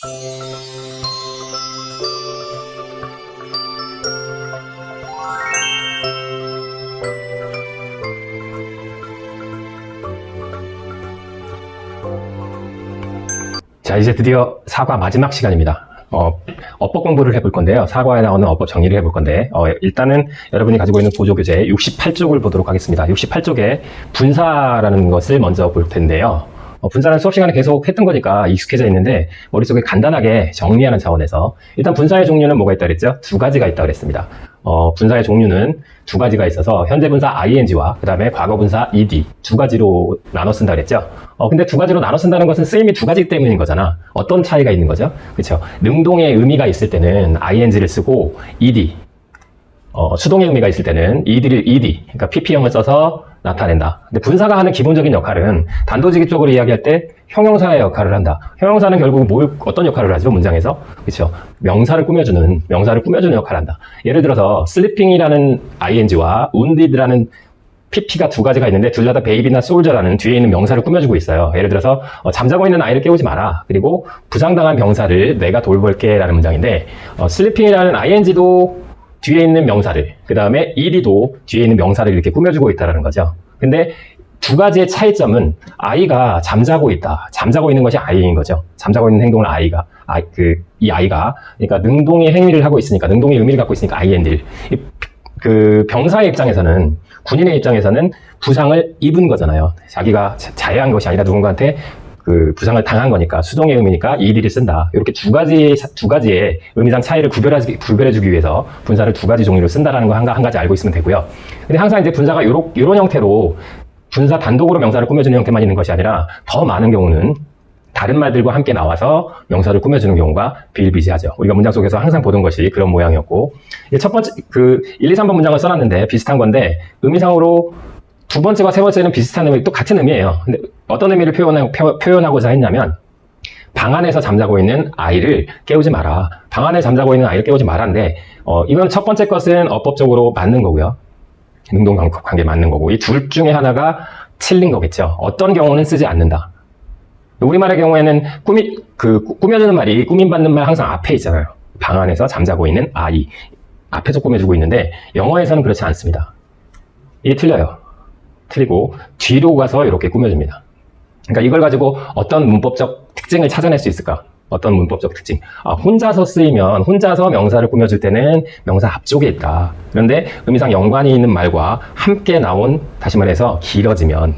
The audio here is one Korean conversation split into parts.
자, 이제 드디어 사과 마지막 시간입니다. 어법 공부를 해볼 건데요. 사과에 나오는 어법 정리를 해볼 건데, 일단은 여러분이 가지고 있는 보조교재 68쪽을 보도록 하겠습니다. 68쪽에 분사라는 것을 먼저 볼 텐데요. 분사는 수업 시간에 계속 했던 거니까 익숙해져 있는데, 머릿속에 간단하게 정리하는 차원에서, 일단 분사의 종류는 뭐가 있다고 그랬죠? 두 가지가 있다고 그랬습니다. 분사의 종류는 두 가지가 있어서, 현재 분사 ing와 그 다음에 과거 분사 ed 두 가지로 나눠 쓴다고 그랬죠? 근데 두 가지로 나눠 쓴다는 것은 쓰임이 두 가지 때문인 거잖아. 어떤 차이가 있는 거죠? 그렇죠? 능동의 의미가 있을 때는 ing를 쓰고, ed, 수동의 의미가 있을 때는 ed, 그러니까 pp형을 써서 나타낸다. 근데 분사가 하는 기본적인 역할은 단도직입적으로 이야기할 때 형용사의 역할을 한다. 형용사는 결국 어떤 역할을 하죠? 문장에서. 그렇죠? 명사를 꾸며주는 역할을 한다. 예를 들어서 sleeping이라는 ing와 wounded라는 pp가 두 가지가 있는데 둘 다 baby나 soldier라는 뒤에 있는 명사를 꾸며주고 있어요. 예를 들어서 잠자고 있는 아이를 깨우지 마라. 그리고 부상당한 병사를 내가 돌볼게 라는 문장인데 sleeping이라는 ing도 뒤에 있는 명사를, 그 다음에 ed도 뒤에 있는 명사를 이렇게 꾸며주고 있다는 거죠. 근데 두 가지의 차이점은 아이가 잠자고 있다. 잠자고 있는 것이 아이인 거죠. 잠자고 있는 행동을 이 아이가, 그러니까 능동의 행위를 하고 있으니까, 능동의 의미를 갖고 있으니까 ing. 그 병사의 입장에서는, 군인의 입장에서는 부상을 입은 거잖아요. 자기가 자해한 것이 아니라 누군가한테 그 부상을 당한 거니까, 수동의 의미니까 ed를 쓴다. 이렇게 두 가지의 의미상 차이를 구별해주기 위해서 분사를 두 가지 종류로 쓴다라는 거 한 가지 알고 있으면 되고요. 근데 항상 이제 분사가 이런 형태로 분사 단독으로 명사를 꾸며주는 형태만 있는 것이 아니라 더 많은 경우는 다른 말들과 함께 나와서 명사를 꾸며주는 경우가 비일비재하죠. 우리가 문장 속에서 항상 보던 것이 그런 모양이었고, 첫 번째, 1, 2, 3번 문장을 써놨는데 비슷한 건데, 의미상으로 두 번째와 세 번째는 비슷한 의미, 또 같은 의미예요. 근데 어떤 의미를 표현하고자 했냐면, 방 안에서 잠자고 있는 아이를 깨우지 마라. 방 안에 잠자고 있는 아이를 깨우지 마라인데, 이건 첫 번째 것은 어법적으로 맞는 거고요. 능동 관계 맞는 거고, 이 둘 중에 하나가 틀린 거겠죠. 어떤 경우는 쓰지 않는다. 우리말의 경우에는 꾸며주는 말이, 꾸밈받는 말 항상 앞에 있잖아요. 방 안에서 잠자고 있는 아이. 앞에서 꾸며주고 있는데, 영어에서는 그렇지 않습니다. 이게 틀려요. 틀리고 뒤로 가서 이렇게 꾸며줍니다. 그러니까 이걸 가지고 어떤 문법적 특징을 찾아낼 수 있을까? 어떤 문법적 특징? 혼자서 쓰이면, 혼자서 명사를 꾸며줄 때는 명사 앞쪽에 있다. 그런데 의미상 연관이 있는 말과 함께 나온, 다시 말해서 길어지면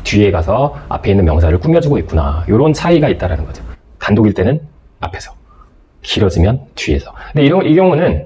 뒤에 가서 앞에 있는 명사를 꾸며주고 있구나. 이런 차이가 있다라는 거죠. 단독일 때는 앞에서, 길어지면 뒤에서. 근데 이 경우는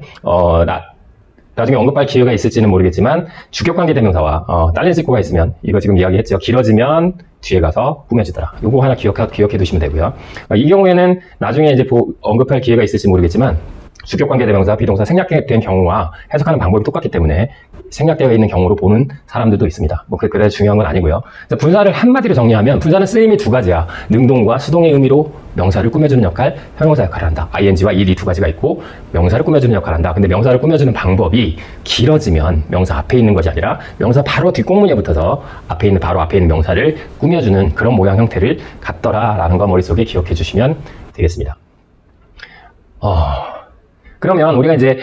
나중에 언급할 기회가 있을지는 모르겠지만, 주격관계 대명사와 딸린 싣고가 있으면, 이거 지금 이야기했죠. 길어지면 뒤에 가서 꾸며지더라. 요거 하나 기억해 두시면 되고요. 이 경우에는 나중에 이제 언급할 기회가 있을지 모르겠지만, 주격관계 대명사, 비동사 생략된 경우와 해석하는 방법이 똑같기 때문에 생략되어 있는 경우로 보는 사람들도 있습니다. 그다지 중요한 건 아니고요. 분사를 한마디로 정리하면, 분사는 쓰임이 두 가지야. 능동과 수동의 의미로 명사를 꾸며주는 역할, 형용사 역할을 한다. ing와 ed 두 가지가 있고, 명사를 꾸며주는 역할을 한다. 근데 명사를 꾸며주는 방법이 길어지면 명사 앞에 있는 것이 아니라 명사 바로 뒷공문에 붙어서 바로 앞에 있는 명사를 꾸며주는 그런 모양 형태를 갖더라라는 거 머릿속에 기억해 주시면 되겠습니다. 그러면 우리가 이제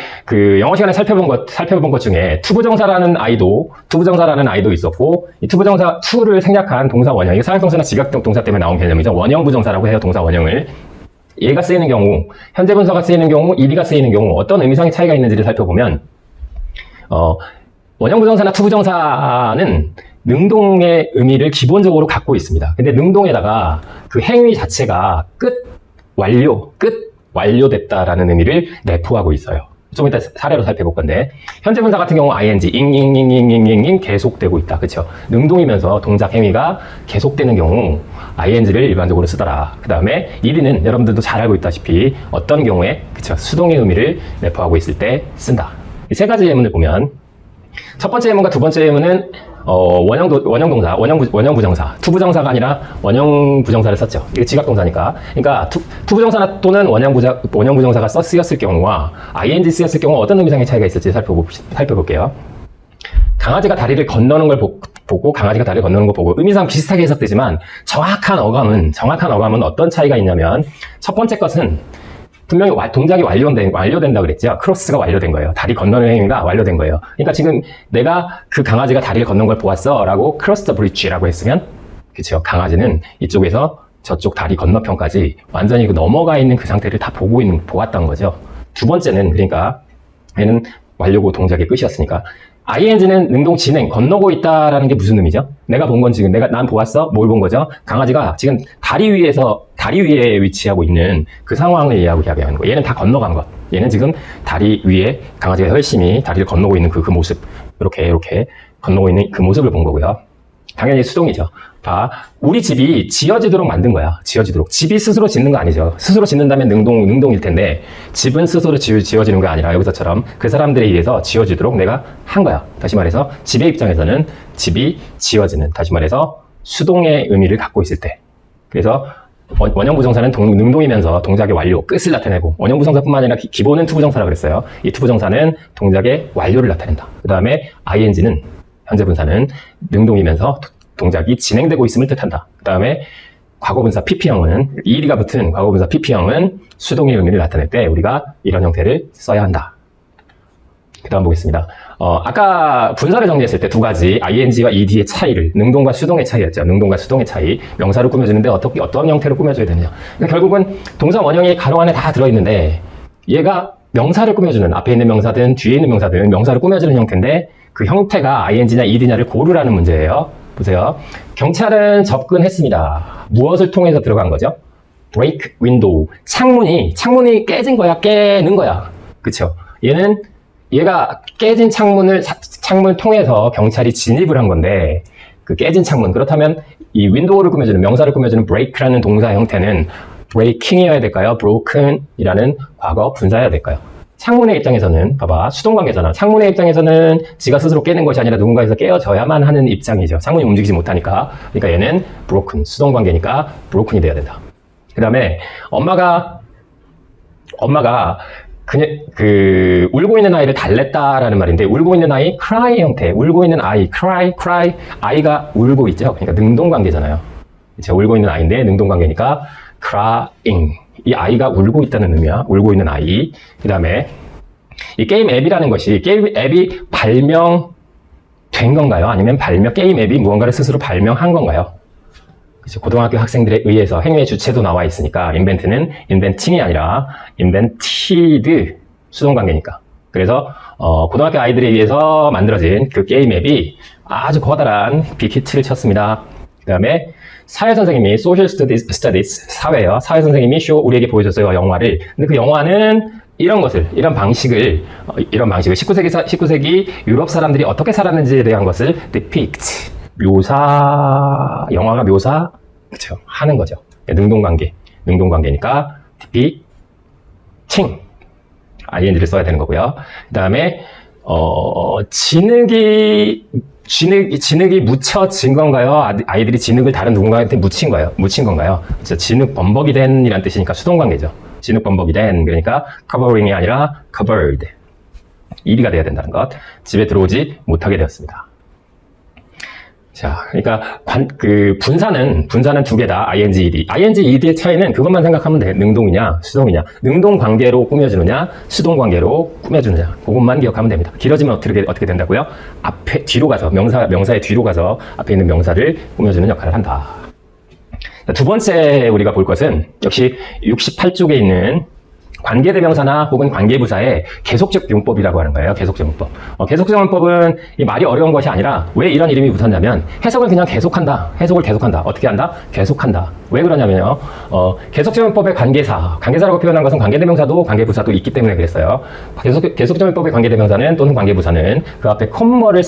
영어 시간에 살펴본 것 중에 투부정사라는 아이도 있었고, 이 투부정사, 투를 생략한 동사 원형, 이게 사역동사나 지각동사 때문에 나온 개념이죠. 원형 부정사라고 해요, 동사 원형을. 얘가 쓰이는 경우, 현재 분사가 쓰이는 경우, ed가 쓰이는 경우, 어떤 의미상의 차이가 있는지를 살펴보면, 원형 부정사나 투부정사는 능동의 의미를 기본적으로 갖고 있습니다. 근데 능동에다가 그 행위 자체가 완료됐다라는 의미를 내포하고 있어요. 좀 이따 사례로 살펴볼 건데, 현재 분사 같은 경우 ing, 잉 계속되고 있다. 그쵸? 능동이면서 동작 행위가 계속되는 경우 ing를 일반적으로 쓰더라. 그 다음에 ed는 여러분들도 잘 알고 있다시피 어떤 경우에, 그쵸? 수동의 의미를 내포하고 있을 때 쓴다. 이 세 가지 예문을 보면, 첫 번째 예문과 두 번째 예문은 원형 부정사, 투부정사가 아니라 원형 부정사를 썼죠. 이게 지각동사니까. 그러니까 투부정사나 또는 원형 부정사가 쓰였을 경우와 ing 쓰였을 경우 어떤 의미상의 차이가 있을지 살펴볼게요. 강아지가 다리를 건너는 걸 보고 강아지가 다리를 건너는 거 보고 의미상 비슷하게 해석되지만 정확한 어감은 어떤 차이가 있냐면 첫 번째 것은 분명히 동작이 완료된다 그랬죠. 크로스가 완료된 거예요. 다리 건너는 행위가 완료된 거예요. 그러니까 지금 내가 그 강아지가 다리를 건넌 걸 보았어 라고 cross the bridge라고 했으면 그렇죠. 강아지는 이쪽에서 저쪽 다리 건너편까지 완전히 넘어가 있는 그 상태를 다 보았던 거죠. 두 번째는 그러니까 얘는 완료고 동작의 끝이었으니까 ing는 능동 진행, 건너고 있다라는 게 무슨 의미죠? 내가 본 건 지금 난 보았어? 뭘 본 거죠? 강아지가 지금 다리 위에 위치하고 있는 그 상황을 이야기하는 거. 얘는 다 건너간 것. 얘는 지금 다리 위에 강아지가 열심히 다리를 건너고 있는 그 모습. 이렇게 건너고 있는 그 모습을 본 거고요. 당연히 수동이죠. 우리 집이 지어지도록 만든 거야. 지어지도록. 집이 스스로 짓는 거 아니죠. 스스로 짓는다면 능동일 텐데 집은 스스로 지어지는 거 아니라 여기서처럼 그 사람들에 의해서 지어지도록 내가 한 거야. 다시 말해서 집의 입장에서는 집이 지어지는, 다시 말해서 수동의 의미를 갖고 있을 때. 그래서 원형부정사는 능동이면서 동작의 완료, 끝을 나타내고 원형부정사뿐만 아니라 기본은 투부정사라고 그랬어요. 이 투부정사는 동작의 완료를 나타낸다. 그 다음에 ing는 현재분사는 능동이면서 동작이 진행되고 있음을 뜻한다. 그 다음에 과거분사 PP형은 ED가 붙은 과거분사 PP형은 수동의 의미를 나타낼 때 우리가 이런 형태를 써야 한다. 그 다음 보겠습니다. 아까 분사를 정리했을 때 두 가지 ing와 ed의 차이를, 능동과 수동의 차이였죠. 능동과 수동의 차이. 명사를 꾸며주는데 어떤 형태로 꾸며줘야 되느냐. 그러니까 결국은 동사 원형이 가로 안에 다 들어있는데 얘가 명사를 꾸며주는, 앞에 있는 명사든 뒤에 있는 명사든 명사를 꾸며주는 형태인데 그 형태가 ing냐 ed냐를 고르라는 문제예요. 보세요. 경찰은 접근했습니다. 무엇을 통해서 들어간 거죠? break window. 창문이 깨진 거야, 깨는 거야. 그쵸? 얘가 깨진 창문을 통해서 경찰이 진입을 한 건데, 그 깨진 창문. 그렇다면 이 윈도우를 꾸며주는, 명사를 꾸며주는 break라는 동사 형태는 breaking이어야 될까요? broken이라는 과거 분사여야 될까요? 창문의 입장에서는 봐봐, 수동관계잖아. 창문의 입장에서는 지가 스스로 깨는 것이 아니라 누군가에서 깨어져야만 하는 입장이죠. 창문이 움직이지 못하니까. 그러니까 얘는 broken, 수동관계니까 broken이 돼야 된다. 그 다음에 엄마가 그냥 울고 있는 아이를 달랬다라는 말인데, 울고 있는 아이 cry 형태, 울고 있는 아이 cry 아이가 울고 있죠. 그러니까 능동관계잖아요. 그렇죠? 울고 있는 아이인데 능동관계니까 crying. 이 아이가 울고 있다는 의미야. 울고 있는 아이. 그 다음에 이 게임 앱이라는 것이, 게임 앱이 발명된 건가요? 아니면 게임 앱이 무언가를 스스로 발명한 건가요? 그렇죠. 고등학교 학생들에 의해서 행위의 주체도 나와 있으니까 invent는 inventing이 아니라 invented, 수동관계니까. 그래서 고등학교 아이들에 의해서 만들어진 그 게임 앱이 아주 커다란 빅히트를 쳤습니다. 그 다음에 사회선생님이 social studies, 사회요. 사회선생님이 우리에게 보여줬어요, 영화를. 근데 그 영화는 이런 방식을 19세기 유럽 사람들이 어떻게 살았는지에 대한 것을 depict, 영화가 그쵸, 하는 거죠. 능동관계니까 depicting, ing를 써야 되는 거고요. 그 다음에 진흙이 묻혀진 건가요? 아이들이 진흙을 다른 누군가한테 묻힌 건가요? 그렇죠. 진흙 범벅이 된 이란 뜻이니까 수동관계죠. 진흙 범벅이 된, 그러니까 covering이 아니라 covered. ED가 돼야 된다는 것. 집에 들어오지 못하게 되었습니다. 자, 그러니까 분사는 두 개다. ing, ed. ing, ed의 차이는 그것만 생각하면 돼. 능동이냐, 수동이냐. 능동 관계로 꾸며주느냐, 수동 관계로 꾸며주느냐. 그것만 기억하면 됩니다. 길어지면 어떻게 된다고요? 뒤로 가서, 명사의 뒤로 가서 앞에 있는 명사를 꾸며주는 역할을 한다. 자, 두 번째 우리가 볼 것은 역시 68쪽에 있는 관계대명사나 혹은 관계부사의 계속적 용법이라고 하는 거예요. 계속적 용법. 계속적 용법은 이 말이 어려운 것이 아니라 왜 이런 이름이 붙었냐면 해석을 그냥 계속한다. 해석을 계속한다. 어떻게 한다? 계속한다. 왜 그러냐면요. 계속적 용법의 관계사라고 표현한 것은 관계대명사도 관계부사도 있기 때문에 그랬어요. 계속적 용법의 관계대명사는 또는 관계부사는 그 앞에 컴마를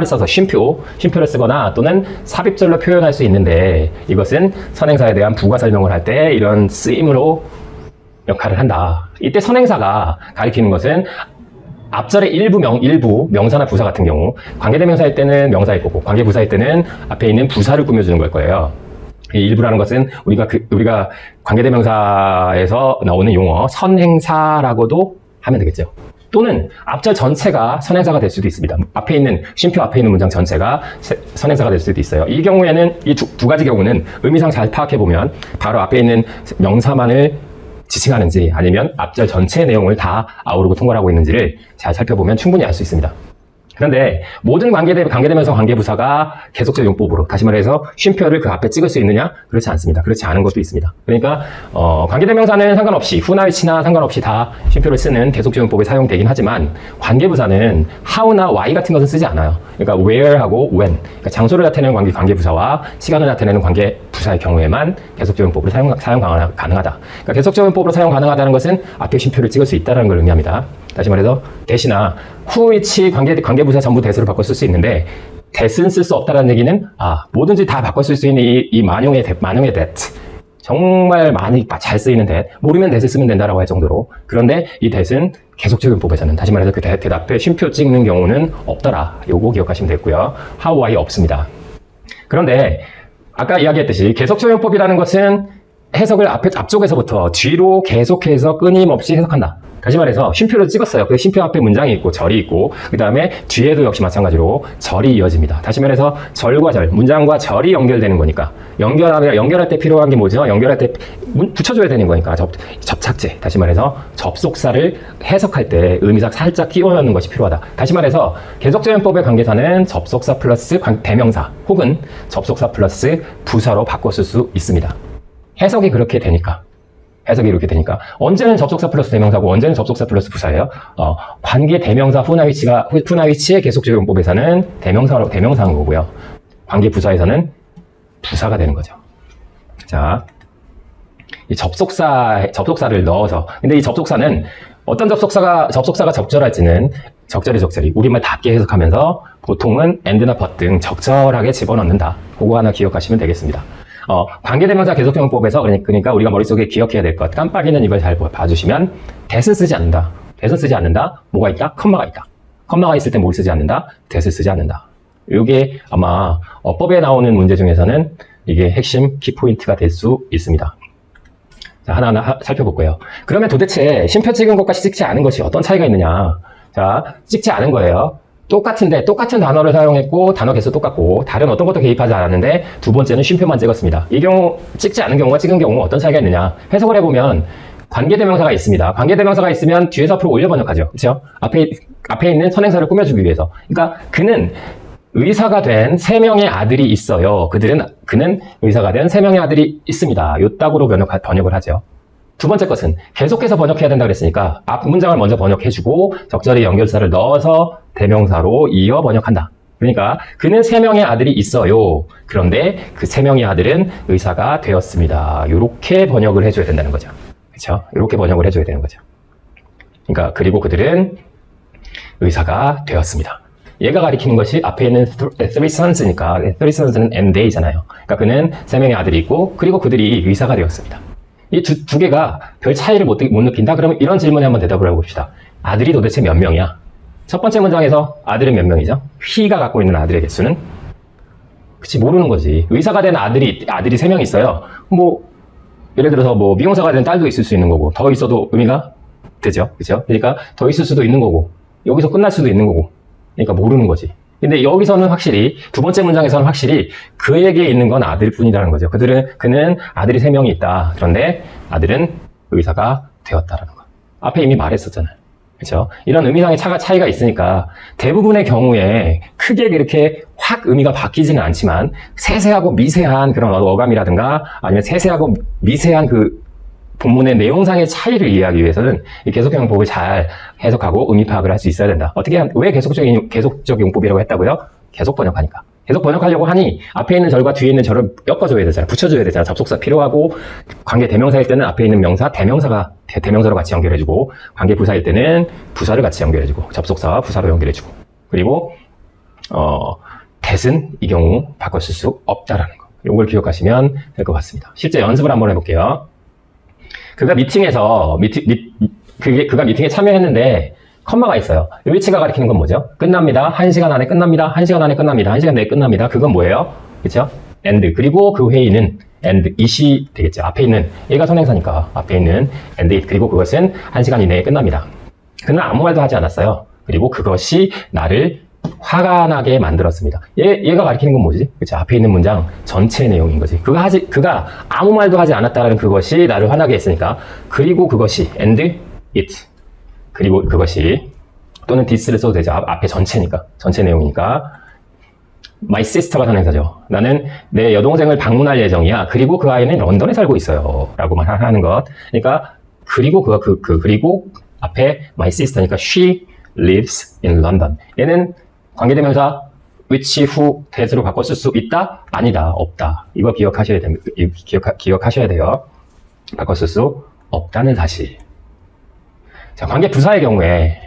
써서 쉼표를 쓰거나 또는 삽입절로 표현할 수 있는데 이것은 선행사에 대한 부가 설명을 할 때 이런 쓰임으로 역할을 한다. 이때 선행사가 가리키는 것은 앞절의 일부 명사나 부사 같은 경우 관계대명사일 때는 명사일 거고 관계부사일 때는 앞에 있는 부사를 꾸며주는 걸 거예요. 이 일부라는 것은 우리가 관계대명사에서 나오는 용어 선행사라고도 하면 되겠죠. 또는 앞절 전체가 선행사가 될 수도 있습니다. 앞에 있는 쉼표 앞에 있는 문장 전체가 선행사가 될 수도 있어요. 이 경우에는 이 두 가지 경우는 의미상 잘 파악해 보면 바로 앞에 있는 명사만을 지칭하는지 아니면 앞절 전체 내용을 다 아우르고 통괄하고 있는지를 잘 살펴보면 충분히 알 수 있습니다. 그런데 모든 관계대명사 관계부사가 계속적 용법으로, 다시 말해서 쉼표를 그 앞에 찍을 수 있느냐? 그렇지 않습니다. 그렇지 않은 것도 있습니다. 그러니까 관계대명사는 상관없이 후나 위치나 상관없이 다 쉼표를 쓰는 계속적 용법에 사용되긴 하지만 관계부사는 how나 why 같은 것은 쓰지 않아요. 그러니까 where하고 when, 그러니까 장소를 나타내는 관계부사와 시간을 나타내는 관계부사의 경우에만 계속적 용법으로 사용 가능하다. 그러니까 계속적 용법으로 사용 가능하다는 것은 앞에 쉼표를 찍을 수 있다는 걸 의미합니다. 다시 말해서 대시나 후, 위치, 관계부사 전부 대수를 바꿔 쓸 수 있는데 대스는 쓸 수 없다는 얘기는 뭐든지 다 바꿔 쓸 수 있는 이 만용의 that, 정말 많이 잘 쓰이는 that, 모르면 that을 쓰면 된다라고 할 정도로. 그런데 이 that은 계속적인 법에서는, 다시 말해서 그 that 앞에 쉼표 찍는 경우는 없더라. 요거 기억하시면 되고요. how, why 없습니다. 그런데 아까 이야기했듯이 계속적용법이라는 것은 해석을 앞쪽에서부터 뒤로 계속해서 끊임없이 해석한다. 다시 말해서 쉼표를 찍었어요. 그 쉼표 앞에 문장이 있고 절이 있고 그 다음에 뒤에도 역시 마찬가지로 절이 이어집니다. 다시 말해서 절과 절, 문장과 절이 연결되는 거니까 연결할 때 필요한 게 뭐죠? 연결할 때 붙여줘야 되는 거니까 접착제, 다시 말해서 접속사를 해석할 때 의미상 살짝 끼워 넣는 것이 필요하다. 다시 말해서 계속적용법의 관계사는 접속사 플러스 대명사 혹은 접속사 플러스 부사로 바꿔 쓸 수 있습니다. 해석이 그렇게 되니까. 이렇게 되니까 언제는 접속사 플러스 대명사고 언제는 접속사 플러스 부사예요. 관계 대명사 후나 위치의 계속적 용법에서는 대명사인 거고요. 관계 부사에서는 부사가 되는 거죠. 자, 이 접속사를 넣어서, 근데 이 접속사는 어떤 접속사가 적절할지는 적절히 우리말답게 해석하면서 보통은 and나 but 등 적절하게 집어넣는다. 그거 하나 기억하시면 되겠습니다. 관계대명사 계속형법에서 그러니까 우리가 머릿속에 기억해야 될 것, 깜빡이는 이걸 잘 봐주시면 that은 쓰지 않는다. 뭐가 있다? 컴마가 있다. 컴마가 있을 때 뭘 쓰지 않는다? that을 쓰지 않는다. 이게 아마 어법에 나오는 문제 중에서는 이게 핵심 키포인트가 될 수 있습니다. 자, 하나하나 살펴볼게요. 그러면 도대체 쉼표 찍은 것과 찍지 않은 것이 어떤 차이가 있느냐? 자, 찍지 않은 거예요. 똑같은 단어를 사용했고 단어 개수 똑같고 다른 어떤 것도 개입하지 않았는데 두 번째는 쉼표만 찍었습니다. 이 경우 찍지 않은 경우와 찍은 경우 어떤 차이가 있느냐? 해석을 해보면 관계대명사가 있습니다. 관계대명사가 있으면 뒤에서 앞으로 올려 번역하죠. 그렇죠? 앞에 있는 선행사를 꾸며주기 위해서. 그러니까 그는 의사가 된 3명의 아들이 있어요. 그는 의사가 된 3명의 아들이 있습니다. 요따구로 번역을 하죠. 두 번째 것은 계속해서 번역해야 된다고 그랬으니까 앞 문장을 먼저 번역해주고 적절히 연결사를 넣어서 대명사로 이어 번역한다. 그러니까 그는 3명의 아들이 있어요. 그런데 그 3명의 아들은 의사가 되었습니다. 이렇게 번역을 해줘야 된다는 거죠. 그렇죠? 이렇게 번역을 해줘야 되는 거죠. 그러니까 그리고 그들은 의사가 되었습니다. 얘가 가리키는 것이 앞에 있는 three sons니까 three sons는 and they잖아요. 그러니까 그는 3명의 아들이 있고 그리고 그들이 의사가 되었습니다. 이 두 개가 별 차이를 못 느낀다? 그러면 이런 질문에 한번 대답을 해봅시다. 아들이 도대체 몇 명이야? 첫 번째 문장에서 아들은 몇 명이죠? 휘가 갖고 있는 아들의 개수는? 그치, 모르는 거지. 의사가 된 아들이 3명 있어요. 예를 들어서 미용사가 된 딸도 있을 수 있는 거고, 더 있어도 의미가 되죠. 그죠? 그러니까 더 있을 수도 있는 거고, 여기서 끝날 수도 있는 거고. 그러니까 모르는 거지. 근데 여기서는 확실히, 두 번째 문장에서는 확실히 그에게 있는 건 아들뿐이라는 거죠. 그는 아들이 3명이 있다. 그런데 아들은 의사가 되었다라는 거. 앞에 이미 말했었잖아요. 그렇죠? 이런 의미상의 차이가 있으니까 대부분의 경우에 크게 그렇게 확 의미가 바뀌지는 않지만 세세하고 미세한 그런 어감이라든가 아니면 세세하고 미세한 그 본문의 내용상의 차이를 이해하기 위해서는 이 계속적 용법을 잘 해석하고 의미 파악을 할 수 있어야 된다. 왜 계속적 용법이라고 했다고요? 계속 번역하니까. 계속 번역하려고 하니 앞에 있는 절과 뒤에 있는 절을 엮어줘야 되잖아. 붙여줘야 되잖아. 접속사 필요하고 관계 대명사일 때는 앞에 있는 명사, 대명사로 같이 연결해주고 관계 부사일 때는 부사를 같이 연결해주고 접속사와 부사로 연결해주고 그리고 that은 이 경우 바꿔 쓸 수 없다라는 거. 이걸 기억하시면 될 것 같습니다. 실제 연습을 한번 해볼게요. 그가 미팅에서 그가 미팅에 참여했는데 컴마가 있어요. 이 위치가 가리키는 건 뭐죠? 끝납니다. 1시간 안에 끝납니다. 1시간 안에 끝납니다. 1시간 내에 끝납니다. 그건 뭐예요? 그렇죠? and. 그리고 그 회의는 and it이 되겠죠. 앞에 있는 얘가 선행사니까 앞에 있는 and it. 그리고 그것은 1시간 이내에 끝납니다. 그는 아무 말도 하지 않았어요. 그리고 그것이 나를 화가 나게 만들었습니다. 얘가 가리키는 건 뭐지? 그치? 앞에 있는 문장 전체의 내용인 거지. 그가 아무 말도 하지 않았다는 그것이 나를 화나게 했으니까, 그리고 그것이, and it. 그리고 그것이, 또는 this를 써도 되죠. 앞에 전체니까. 전체 내용이니까. My sister가 선행사죠. 나는 내 여동생을 방문할 예정이야. 그리고 그 아이는 런던에 살고 있어요. 라고 말하는 것. 그러니까, 그리고 그리고 앞에 my sister니까 she lives in London. 얘는 관계대명사 which, who, that으로 바꿔 쓸 수 있다? 아니다. 없다. 이거 기억하셔야 됩니다. 기억하셔야 돼요. 바꿔 쓸 수 없다는 사실. 자, 관계부사의 경우에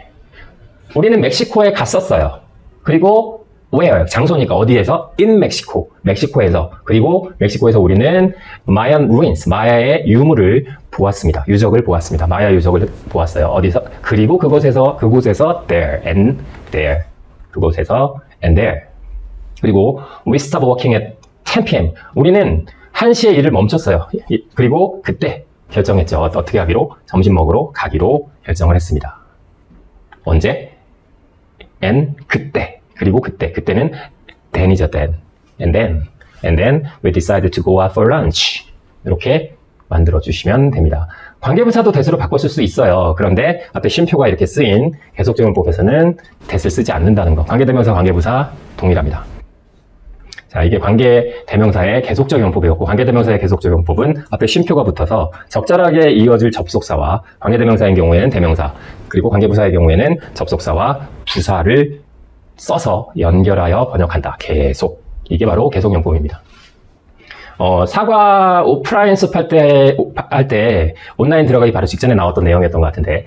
우리는 멕시코에 갔었어요. 그리고 where? 장소니까 어디에서? in Mexico. 멕시코에서. 그리고 멕시코에서 우리는 Mayan ruins, 마야의 유물을 보았습니다. 유적을 보았습니다. 마야 유적을 보았어요. 어디서? 그리고 그곳에서 there and there. 그곳에서 and there. 그리고 we stop working at 10 p.m. 우리는 1시에 일을 멈췄어요. 그리고 그때 결정했죠. 어떻게 하기로? 점심 먹으러 가기로 결정을 했습니다. 언제? and 그때. 그리고 그때는 then이죠, then. and then we decided to go out for lunch. 이렇게 만들어주시면 됩니다. 관계부사도 that으로 바꿔 쓸 수 있어요. 그런데 앞에 쉼표가 이렇게 쓰인 계속적용법에서는 that을 쓰지 않는다는 거. 관계대명사, 관계부사 동일합니다. 자, 이게 관계대명사의 계속적용법이었고, 관계대명사의 계속적용법은 앞에 쉼표가 붙어서 적절하게 이어질 접속사와, 관계대명사인 경우에는 대명사, 그리고 관계부사의 경우에는 접속사와 부사를 써서 연결하여 번역한다. 계속. 이게 바로 계속용법입니다. 사과 오프라인 수업 할 때 온라인 들어가기 바로 직전에 나왔던 내용이었던 것 같은데,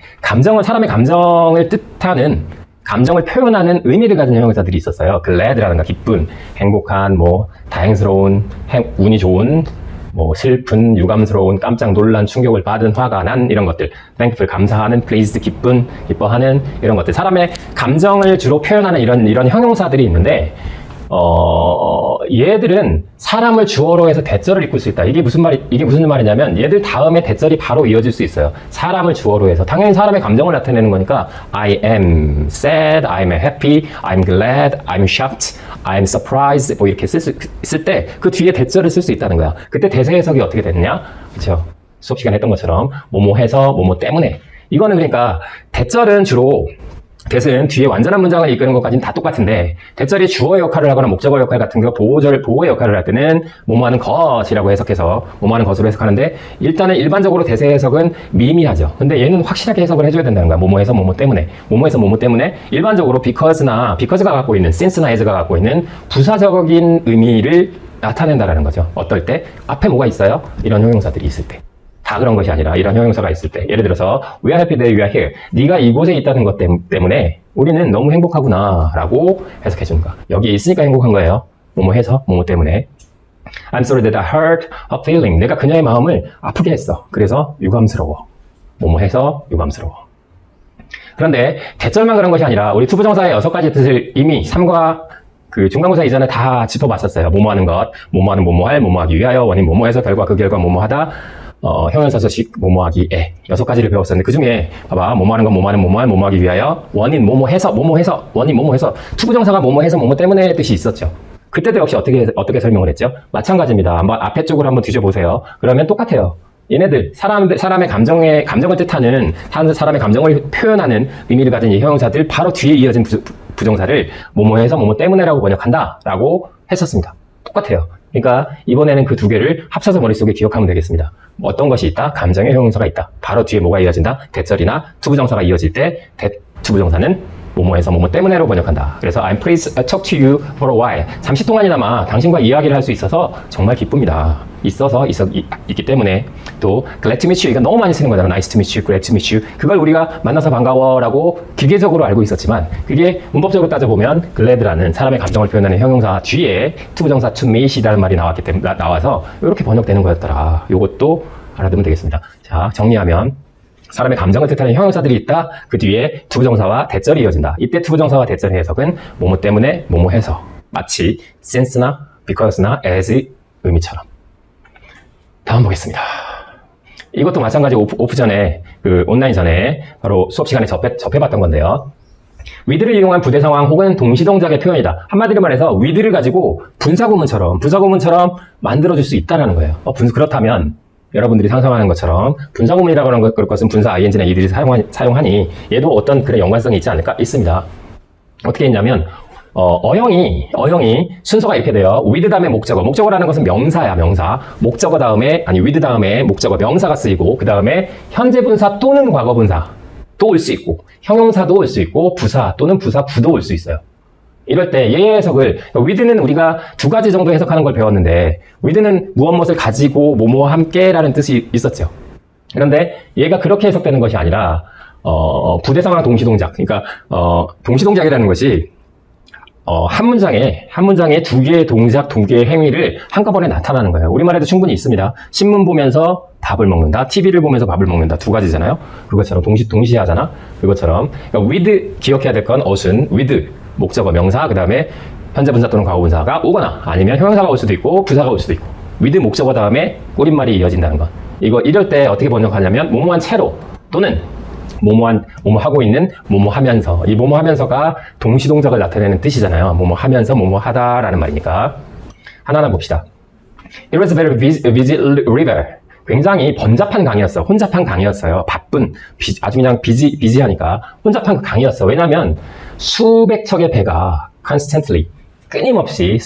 사람의 감정을 뜻하는, 감정을 표현하는 의미를 가진 형용사들이 있었어요. glad라든가 기쁜, 행복한, 다행스러운, 운이 좋은, 슬픈, 유감스러운, 깜짝 놀란, 충격을 받은, 화가 난, 이런 것들. thankful, 감사하는, pleased, 기쁜, 기뻐하는, 이런 것들. 사람의 감정을 주로 표현하는 이런 형용사들이 있는데, 얘들은 사람을 주어로 해서 대절을 이끌 수 있다. 이게 무슨 말이냐면, 얘들 다음에 대절이 바로 이어질 수 있어요. 사람을 주어로 해서. 당연히 사람의 감정을 나타내는 거니까, I am sad, I'm happy, I'm glad, I'm shocked, I'm surprised, 이렇게 쓸 때, 그 뒤에 대절을 쓸 수 있다는 거야. 그때 대세 해석이 어떻게 됐냐? 그쵸? 수업 시간에 했던 것처럼, 뭐뭐 해서, 뭐뭐 때문에. 이거는 그러니까, 대절은 주로, that은 뒤에 완전한 문장을 이끄는 것까지는 다 똑같은데, 대절이 주어 역할을 하거나 목적어 역할 같은 거, 보호의 역할을 할 때는 뭐뭐하는 것이라고 해석해서 뭐뭐하는 것으로 해석하는데, 일단은 일반적으로 대세 해석은 미미하죠. 근데 얘는 확실하게 해석을 해줘야 된다는 거야. 뭐뭐해서 뭐뭐 때문에. 뭐뭐해서 뭐뭐 때문에. 일반적으로 because가 갖고 있는, since나 as가 갖고 있는 부사적인 의미를 나타낸다라는 거죠. 어떨 때? 앞에 뭐가 있어요? 이런 형용사들이 있을 때. 다 그런 것이 아니라 이런 형용사가 있을 때, 예를 들어서 We are happy that you are here. 네가 이곳에 있다는 것 때문에 우리는 너무 행복하구나 라고 해석해 주는 거야. 여기 있으니까 행복한 거예요. 뭐뭐 해서, 뭐뭐 때문에. I'm sorry that I hurt her feeling. 내가 그녀의 마음을 아프게 했어. 그래서 유감스러워. 뭐뭐 해서 유감스러워. 그런데 대절만 그런 것이 아니라 우리 투부정사의 6가지 뜻을 이미 3과 중간고사 이전에 다 짚어봤었어요. 뭐뭐 하는 것, 뭐뭐 하는 뭐뭐 할, 뭐뭐 하기 위하여, 원인 뭐뭐 해서, 결과 그 결과 뭐뭐 하다, 형용사서식 뭐뭐하기에 6가지를 배웠었는데, 그 중에 봐봐, 뭐뭐하는 건 뭐뭐하는 뭐뭐할, 뭐뭐하기 위하여, 원인 뭐뭐해서, 원인 뭐뭐해서, 투부정사가 뭐뭐해서 뭐뭐 때문에 뜻이 있었죠. 그때도 역시 어떻게 설명을 했죠? 마찬가지입니다. 한번 앞에 쪽으로 한번 뒤져보세요. 그러면 똑같아요. 얘네들 사람의 감정을 뜻하는, 사람의 감정을 표현하는 의미를 가진 이 형용사들 바로 뒤에 이어진 부정사를 뭐뭐해서 뭐뭐 때문에라고 번역한다라고 했었습니다. 똑같아요. 그러니까 이번에는 그 2개를 합쳐서 머릿속에 기억하면 되겠습니다. 어떤 것이 있다? 감정의 형용사가 있다. 바로 뒤에 뭐가 이어진다? 대절이나 투부정사가 이어질 때 투부정사는 뭐뭐해서 뭐뭐 때문에로 번역한다. 그래서 I'm pleased to talk to you for a while. 잠시 동안이나마 당신과 이야기를 할 수 있어서 정말 기쁩니다. 있기 때문에. 또 glad to meet you, 이거 너무 많이 쓰는 거잖아. nice to meet you, glad to meet you. 그걸 우리가 만나서 반가워라고 기계적으로 알고 있었지만, 그게 문법적으로 따져보면 glad라는 사람의 감정을 표현하는 형용사 뒤에 투부정사 to meet이라는 말이 나와서 이렇게 번역되는 거였더라. 이것도 알아두면 되겠습니다. 자, 정리하면 사람의 감정을 뜻하는 형용사들이 있다. 그 뒤에 투부정사와 대절이 이어진다. 이때 투부정사와 대절의 해석은 뭐뭐 때문에, 뭐뭐 해서. 마치 since나 because나 as의 의미처럼. 다음 보겠습니다. 이것도 마찬가지 오프 전에, 온라인 전에 바로 수업 시간에 접해봤던 건데요. with를 이용한 부대 상황 혹은 동시동작의 표현이다. 한마디로 말해서 with를 가지고 분사구문처럼 만들어줄 수 있다는 거예요. 그렇다면 여러분들이 상상하는 것처럼 분사구문이라고 하는 것은 분사 ing나 ed를 사용하니 얘도 어떤 그런 연관성이 있지 않을까? 있습니다. 어떻게 했냐면 어형이 순서가 이렇게 돼요. with 다음에 목적어라는 것은 명사야, 명사. with 다음에 목적어 명사가 쓰이고 그 다음에 현재 분사 또는 과거 분사 또 올 수 있고 형용사도 올 수 있고 부사 또는 부사구도 올 수 있어요. 이럴 때 얘의 해석을 with는 우리가 두 가지 정도 해석하는 걸 배웠는데 with는 무엇을 가지고 뭐뭐와 함께라는 뜻이 있었죠. 그런데 얘가 그렇게 해석되는 것이 아니라 부대 상황 동시동작, 그러니까 동시동작이라는 것이 한 문장에 두 개의 동작, 두 개의 행위를 한꺼번에 나타나는 거예요. 우리말에도 충분히 있습니다. 신문 보면서 밥을 먹는다, TV를 보면서 밥을 먹는다, 두 가지잖아요. 그것처럼 동시에 하잖아. 그것처럼 그러니까 with 기억해야 될 건 어순 with 목적어 명사, 그 다음에 현재 분사 또는 과거 분사가 오거나 아니면 형용사가 올 수도 있고 부사가 올 수도 있고 with 목적어 다음에 꼬릿말이 이어진다는 것. 이럴 때 어떻게 번역하냐면 뭐뭐한 채로 또는 뭐뭐하고 있는 뭐뭐하면서, 이 뭐뭐하면서가 동시동작을 나타내는 뜻이잖아요. 뭐뭐하면서 뭐뭐하다라는 말이니까. 하나하나 봅시다. It was a very busy river. 굉장히 번잡한 강이었어. 혼잡한 강이었어요. 바쁜, 아주 그냥 비지하니까 혼잡한 강이었어. 왜냐면 수백 척의 배가 constantly, 끊임없이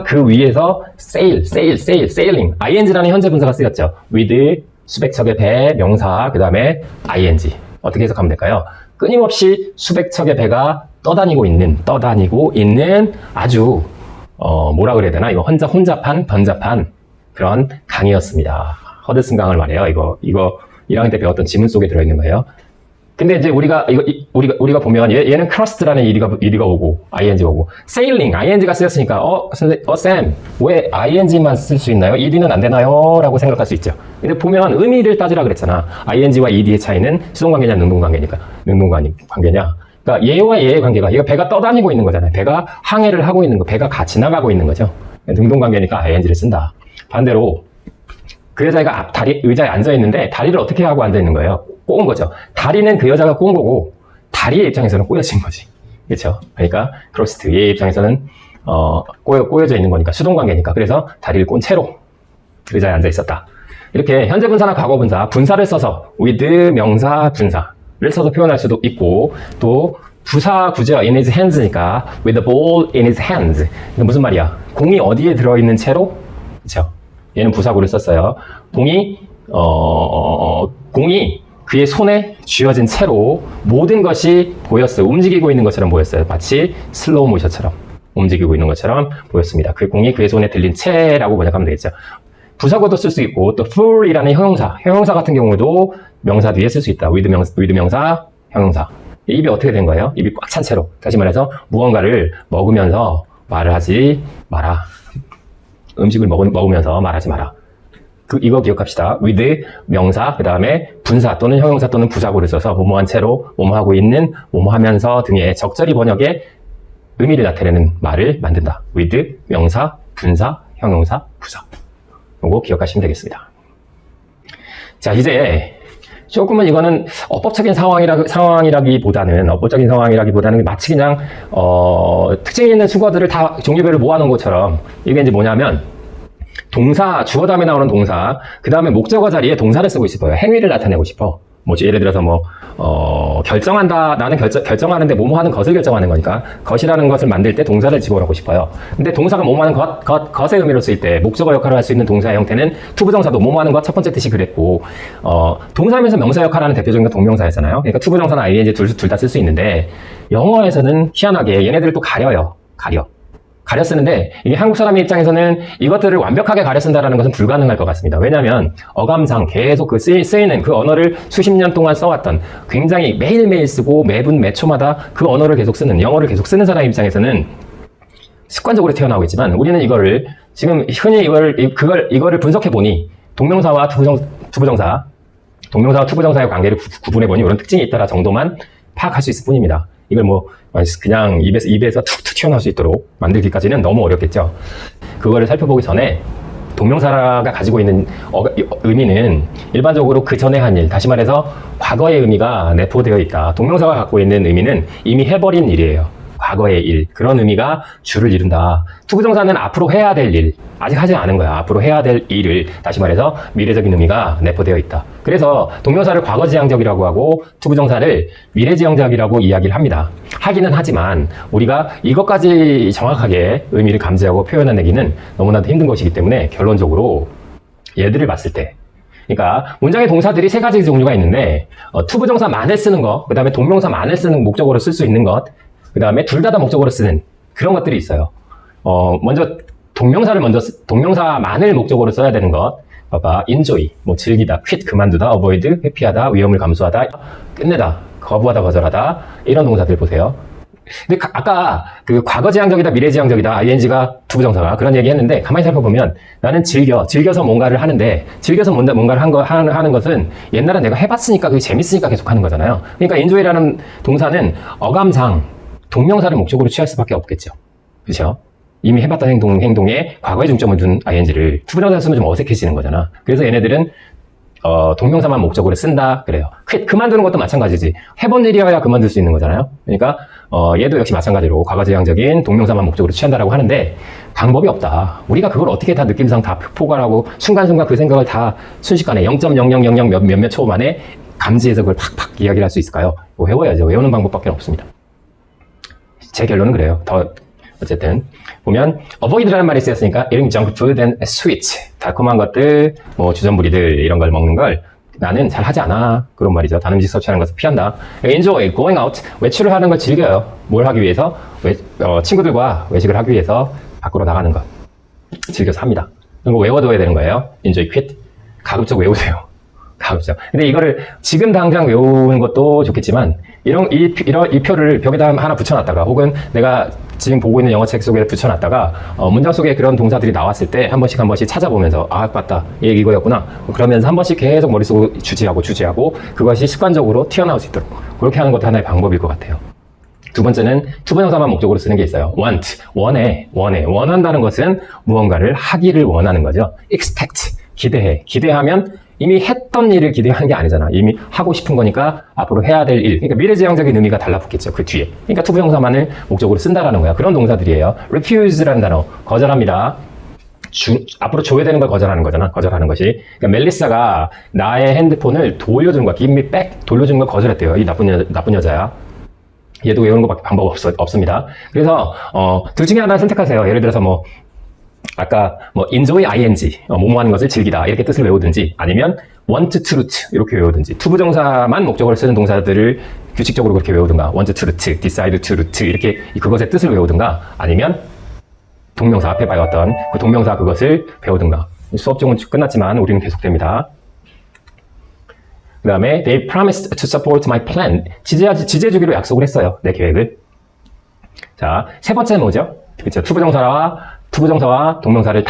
그 위에서 sailing, ing라는 현재 분사가 쓰였죠. with 수백 척의 배, 명사, 그 다음에 ing. 어떻게 해석하면 될까요? 끊임없이 수백 척의 배가 떠다니고 있는 아주 뭐라 그래야 되나? 이거 혼잡한 번잡한 그런 강이었습니다. 허드슨 강을 말해요. 이거 1학년 때 배웠던 지문 속에 들어있는 거예요. 근데 이제 우리가 보면 얘는 crust라는 ed가 오고 ing 오고 sailing ing가 쓰였으니까 쌤 왜 ing만 쓸 수 있나요? ed는 안 되나요? 라고 생각할 수 있죠. 근데 보면 의미를 따지라 그랬잖아. ing와 ed의 차이는 수동관계냐 능동관계냐. 그러니까 얘와 얘의 관계가, 얘가 배가 떠다니고 있는 거잖아요. 배가 항해를 하고 있는 거, 배가 지나가고 있는 거죠. 능동관계니까 ing를 쓴다. 반대로 그 여자가 의자에 앉아 있는데 다리를 어떻게 하고 앉아 있는 거예요? 꼬은 거죠. 다리는 그 여자가 꼬은 거고 다리의 입장에서는 꼬여진 거지. 그렇죠? 그러니까 크로스트 얘의 입장에서는 꼬여져 있는 거니까 수동관계니까. 그래서 다리를 꼰 채로 의자에 앉아 있었다. 이렇게 현재 분사나 과거 분사를 써서 with 명사 분사를 써서 표현할 수도 있고, 또 부사 구제어 in his hands니까 with the ball in his hands. 이게 무슨 말이야? 공이 어디에 들어있는 채로? 그렇죠? 얘는 부사구를 썼어요. 공이 그의 손에 쥐어진 채로 모든 것이 보였어요. 움직이고 있는 것처럼 보였어요. 마치 슬로우 모션처럼 움직이고 있는 것처럼 보였습니다. 그 공이 그의 손에 들린 채라고 번역하면 되겠죠. 부사구도 쓸 수 있고, 또 full이라는 형용사 같은 경우도 명사 뒤에 쓸 수 있다. with 명사, 형용사. 입이 어떻게 된 거예요? 입이 꽉 찬 채로. 다시 말해서 무언가를 먹으면서 말을 하지 마라. 음식을 먹으면서 말하지 마라. 이거 기억합시다. with 명사, 그 다음에 분사 또는 형용사 또는 부사구를 써서 뭐뭐한 채로, 뭐뭐하고 있는, 뭐뭐하면서 등의 적절히 번역의 의미를 나타내는 말을 만든다. with 명사, 분사, 형용사, 부사. 이거 기억하시면 되겠습니다. 자, 이제 조금은 이거는 어법적인 상황이라기보다는 마치 그냥 특징이 있는 수거들을 다 종류별로 모아놓은 것처럼, 이게 이제 뭐냐면 동사, 주어 다음에 나오는 동사, 그 다음에 목적어 자리에 동사를 쓰고 싶어요. 행위를 나타내고 싶어. 예를 들어서 결정한다. 나는 결정하는데 뭐뭐 하는 것을 결정하는 거니까 것이라는 것을 만들 때 동사를 집어넣고 싶어요. 근데 동사가 뭐뭐 하는 것의 의미로 쓰일 때 목적어 역할을 할 수 있는 동사의 형태는 투부정사도 뭐뭐 하는 것 첫 번째 뜻이 그랬고, 동사면서 명사 역할을 하는 대표적인 건 동명사였잖아요. 그러니까 투부정사나 ing 둘 다 쓸 수 있는데, 영어에서는 희한하게 얘네들을 또 가려 쓰는데, 이게 한국 사람의 입장에서는 이것들을 완벽하게 가려 쓴다는 것은 불가능할 것 같습니다. 왜냐하면 어감상 계속 쓰이는 그 언어를 수십 년 동안 써왔던, 굉장히 매일매일 쓰고 매분 매초마다 그 언어를 계속 쓰는, 영어를 계속 쓰는 사람의 입장에서는 습관적으로 튀어나오고 있지만, 우리는 이거를 지금 흔히 이거를 분석해보니 동명사와 투부정사의 관계를 구분해보니 이런 특징이 있다라 정도만 파악할 수 있을 뿐입니다. 이걸 그냥 입에서 툭툭 튀어나올 수 있도록 만들기까지는 너무 어렵겠죠. 그거를 살펴보기 전에 동명사가 가지고 있는 의미는 일반적으로 그 전에 한 일, 다시 말해서 과거의 의미가 내포되어 있다. 동명사가 갖고 있는 의미는 이미 해버린 일이에요. 과거의 일, 그런 의미가 주를 이룬다. 투부정사는 앞으로 해야 될 일, 아직 하지 않은 거야. 앞으로 해야 될 일을, 다시 말해서 미래적인 의미가 내포되어 있다. 그래서 동명사를 과거지향적이라고 하고 투부정사를 미래지향적이라고 이야기를 합니다. 하기는 하지만 우리가 이것까지 정확하게 의미를 감지하고 표현해내기는 너무나도 힘든 것이기 때문에 결론적으로 얘들을 봤을 때, 그러니까 문장의 동사들이 세 가지 종류가 있는데 투부정사만을 쓰는 것, 그 다음에 동명사만을 쓰는 목적어로 쓸 수 있는 것, 그 다음에 둘 다 목적어로 쓰는 그런 것들이 있어요. 먼저 동명사만을 목적어로 써야 되는 것. 봐봐. enjoy, 뭐 즐기다, quit, 그만두다, avoid, 회피하다, 위험을 감수하다, 끝내다, 거부하다, 거절하다, 이런 동사들 보세요. 근데 아까 그 과거지향적이다, 미래지향적이다, ing가 투부정사가 그런 얘기 했는데 가만히 살펴보면 나는 즐겨서 뭔가를 하는데 즐겨서 뭔가를 하는 것은 옛날에 내가 해봤으니까 그게 재밌으니까 계속 하는 거잖아요. 그러니까 enjoy라는 동사는 어감상 동명사를 목적으로 취할 수밖에 없겠죠. 그렇죠? 이미 해봤던 행동에 과거에 중점을 둔 ing를 투부정사 쓰면 좀 어색해지는 거잖아. 그래서 얘네들은 동명사만 목적으로 쓴다 그래요. 그만두는 것도 마찬가지지. 해본 일이어야 그만둘 수 있는 거잖아요. 그러니까 얘도 역시 마찬가지로 과거지향적인 동명사만 목적으로 취한다라고 하는데 방법이 없다. 우리가 그걸 어떻게 다 느낌상 다 포괄하고 순간순간 그 생각을 다 순식간에 0.0000 몇몇 초 만에 감지해서 그걸 팍팍 이야기를 할 수 있을까요? 외워야죠. 외우는 방법밖에 없습니다. 제 결론은 그래요. 어쨌든 보면 avoid라는 말이 쓰였으니까 eating junk food and sweets, 달콤한 것들, 뭐 주전부리들 이런 걸 먹는 걸 나는 잘 하지 않아. 그런 말이죠. 단 음식 섭취하는 것을 피한다. enjoy going out, 외출을 하는 걸 즐겨요. 뭘 하기 위해서? 친구들과 외식을 하기 위해서 밖으로 나가는 것 즐겨서 합니다. 이거 외워둬야 되는 거예요. enjoy, quit. 가급적 외우세요. 가급적. 근데 이거를 지금 당장 외우는 것도 좋겠지만 이 표를 벽에다 하나 붙여놨다가 혹은 내가 지금 보고 있는 영어책 속에 붙여놨다가 문장 속에 그런 동사들이 나왔을 때 한 번씩 찾아보면서 아 맞다 이 얘기 이거였구나 그러면서 한 번씩 계속 머릿속으로 주지하고 그것이 습관적으로 튀어나올 수 있도록 그렇게 하는 것도 하나의 방법일 것 같아요. 두 번째는 투부정사만 목적으로 쓰는 게 있어요. want, 원한다는 것은 무언가를 하기를 원하는 거죠. expect, 기대하면 이미 했던 일을 기대하는 게 아니잖아. 이미 하고 싶은 거니까 앞으로 해야 될 일. 그러니까 미래지향적인 의미가 달라붙겠죠. 그 뒤에. 그러니까 투부정사만을 목적으로 쓴다라는 거야. 그런 동사들이에요. refuse라는 단어. 거절합니다. 앞으로 줘야 되는 걸 거절하는 거잖아. 거절하는 것이. 그러니까 멜리사가 나의 핸드폰을 돌려주는 거야. give me back. 돌려주는 걸 거절했대요. 이 나쁜 여자야. 얘도 외우는 것밖에 방법 없습니다. 그래서 둘 중에 하나를 선택하세요. 예를 들어서 아까 enjoy ing, 뭐뭐 하는 것을 즐기다 이렇게 뜻을 외우든지 아니면 want to root 이렇게 외우든지 투부정사만 목적으로 쓰는 동사들을 규칙적으로 그렇게 외우든가 want to root, decide to root 이렇게 그것의 뜻을 외우든가 아니면 동명사 앞에 봐왔던 그 동명사 그것을 배우든가. 수업 중은 끝났지만 우리는 계속됩니다. 그 다음에 they promised to support my plan. 지지해주기로 약속을 했어요. 내 계획을. 자, 세 번째는 뭐죠? 그렇죠. 투부정사와 동명사를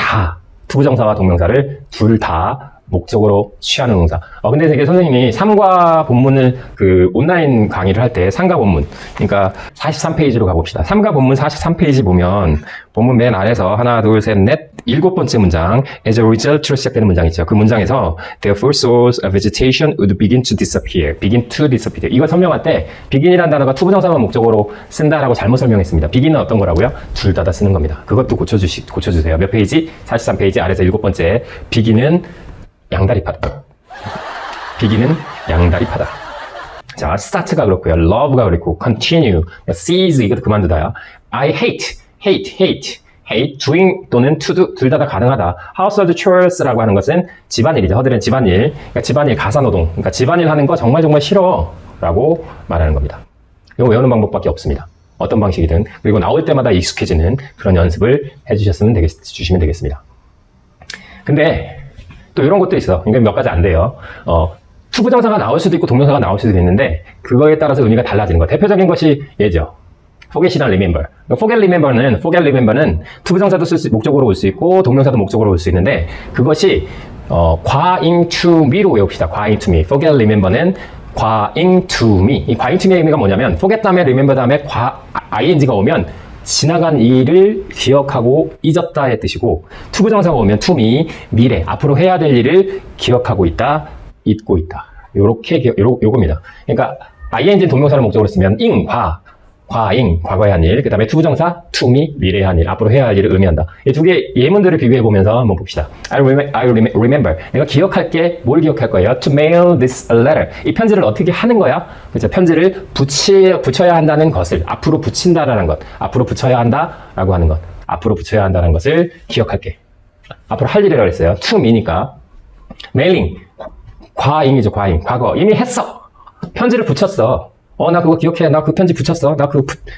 둘 다 목적으로 취하는 동사. 근데 되게 선생님이 삼가 본문을 온라인 강의를 할 때 삼가 본문, 그러니까 43페이지로 가봅시다. 삼가 본문 43페이지 보면 본문 맨 아래서 하나, 둘, 셋, 넷, 7번째 문장 as a result로 시작되는 문장 있죠. 그 문장에서 therefore source of vegetation would begin to disappear. 이걸 설명할 때 begin이라는 단어가 투부정사만 목적으로 쓴다라고 잘못 설명했습니다. begin은 어떤 거라고요? 둘 다 쓰는 겁니다. 그것도 고쳐주세요. 몇 페이지? 43페이지 아래서 7번째. begin은 양다리 파다. 자, start가 그렇고요. love가 그렇고, continue, cease 이것도 그만두다야. I hate doing 또는 to do 둘 다 가능하다. household chores라고 하는 것은 집안일이죠. 허드렛 집안일. 그러니까 집안일 가사노동. 그러니까 집안일 하는 거 정말 싫어라고 말하는 겁니다. 이거 외우는 방법밖에 없습니다. 어떤 방식이든. 그리고 나올 때마다 익숙해지는 그런 연습을 해주시면 되겠습니다. 근데 또 이런 것도 있어. 그러니까 몇 가지 안 돼요. 투부정사가 나올 수도 있고 동명사가 나올 수도 있는데 그거에 따라서 의미가 달라지는 거. 대표적인 것이 얘죠. forget이랑 remember. forget remember는 투부정사도 목적으로 올 수 있고 동명사도 목적으로 올 수 있는데 그것이 과잉 to me로 외웁시다. 과잉 to me. forget remember는 과잉 to me. 이 과잉 to me의 의미가 뭐냐면 forget 다음에 remember 다음에 ing가 오면 지나간 일을 기억하고 잊었다의 뜻이고, 투부정사가 오면 to me, 미래, 앞으로 해야 될 일을 기억하고 있다, 잊고 있다. 요겁니다. 그러니까 ing 동명사를 목적으로 쓰면 ing, 과잉, 과거에 한 일, 그 다음에 투부정사, to me, 미래에 한 일, 앞으로 해야 할 일을 의미한다. 이 두 개 예문들을 비교해보면서 한번 봅시다. I remember. 내가 기억할게. 뭘 기억할 거예요? To mail this letter. 이 편지를 어떻게 하는 거야? 그렇죠. 편지를 붙여야 한다는 것을, 앞으로 붙인다라는 것, 앞으로 붙여야 한다라고 하는 것, 앞으로 붙여야 한다는 것을 기억할게. 앞으로 할 일이라고 했어요. to me니까. mailing, 과잉이죠, 과잉. 과거. 이미 했어. 편지를 붙였어. 나 그거 기억해. 나 그 편지 붙였어.